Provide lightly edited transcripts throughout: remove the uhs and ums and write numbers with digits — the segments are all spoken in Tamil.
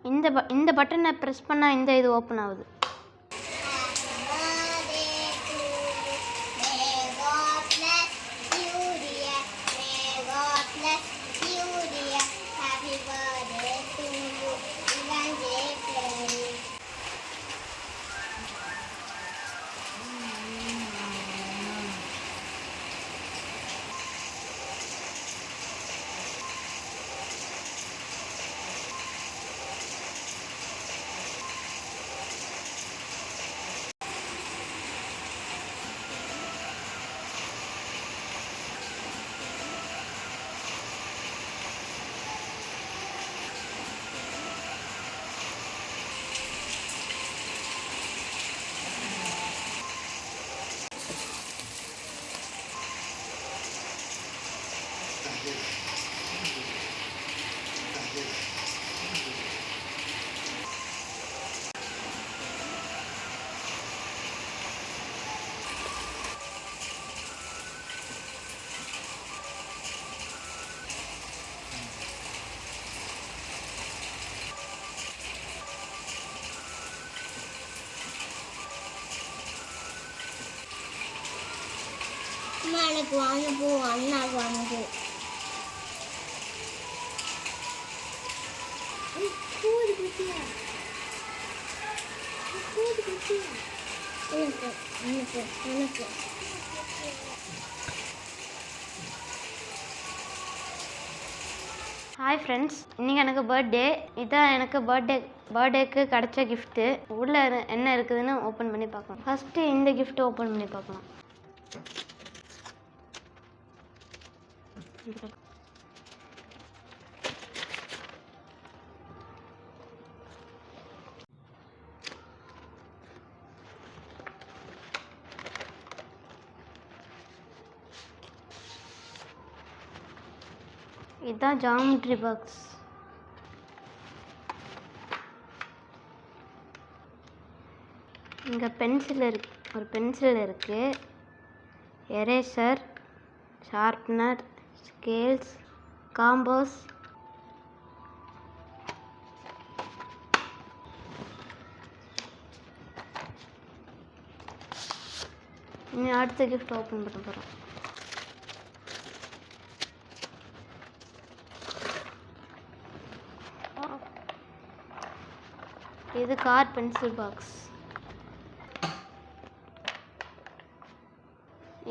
இந்த பட்டனை ப்ரெஸ் பண்ணால் இந்த இது ஓப்பன் ஆகுது. எனக்கு வாங்க போ, அண்ணாக்கு வாங்க போ. கூடு குட்டியா கூடு குட்டியா எனக்கு எனக்கு எனக்கு ஹாய் ஃப்ரெண்ட்ஸ், இன்றைக்கி எனக்கு பர்த்டே. இதான் எனக்கு பர்த்டேக்கு கிடச்ச கிஃப்ட்டு. உள்ளே என்ன இருக்குதுன்னு ஓப்பன் பண்ணி பார்க்கலாம். ஃபஸ்ட்டு இந்த கிஃப்ட்டு ஓப்பன் பண்ணி பார்க்கலாம். இதுதான் ஜாமெட்ரி பாக்ஸ். இங்கே ஒரு பென்சில் இருக்குது, எரேசர், ஷார்ப்னர், ஸ்கேல்ஸ், காம்போஸ். இனி அடுத்த கிஃப்ட் ஓப்பன் பண்ண போகிறோம். இது கார் பென்சில் பாக்ஸ்.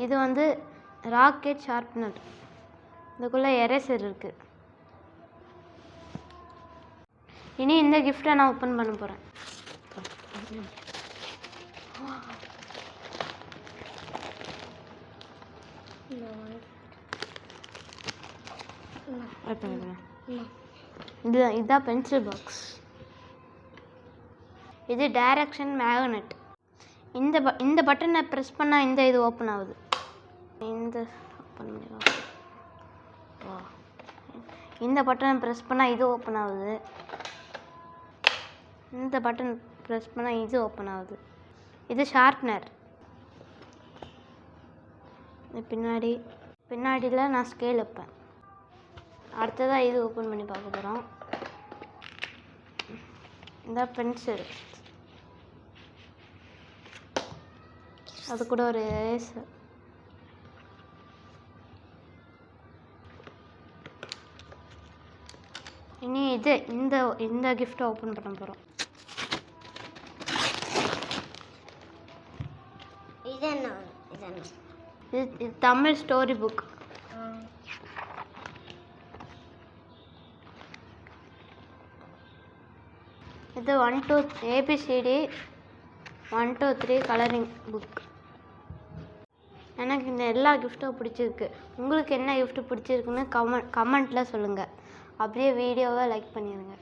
இது வந்து ராக்கெட் ஷார்ப்னர். இதுக்குள்ளே எரேசர் இருக்குது. இனி இந்த கிஃப்டை நான் ஓப்பன் பண்ண போகிறேன். இதுதான் பென்சில் பாக்ஸ். இது டைரக்ஷன் மேக்னெட். இந்த பட்டனை ப்ரெஸ் பண்ணால் இந்த இது ஓப்பன் ஆகுது. இந்த பட்டனை ப்ரெஸ் பண்ணால் இது ஓப்பன் ஆகுது. இந்த பட்டன் ப்ரெஸ் பண்ணால் இது ஓப்பன் ஆகுது. இது ஷார்ப்னர். பின்னாடியில் நான் ஸ்கேல் வைப்பேன். அடுத்ததாக இது ஓப்பன் பண்ணி பார்க்க போகிறோம். இந்த பென்சில், அது கூட ஒரு எரேசர். இனி இந்த கிஃப்ட்டை ஓப்பன் பண்ண போகிறோம். இது தமிழ் ஸ்டோரி புக். இது 1 2 ABCD 1 2 3 கலரிங் புக். எனக்கு இந்த எல்லா கிஃப்ட்டும் பிடிச்சிருக்கு. உங்களுக்கு என்ன கிஃப்ட்டு பிடிச்சிருக்குன்னு கமெண்ட்டில் சொல்லுங்கள். அப்படியே வீடியோவை லைக் பண்ணிடுங்க.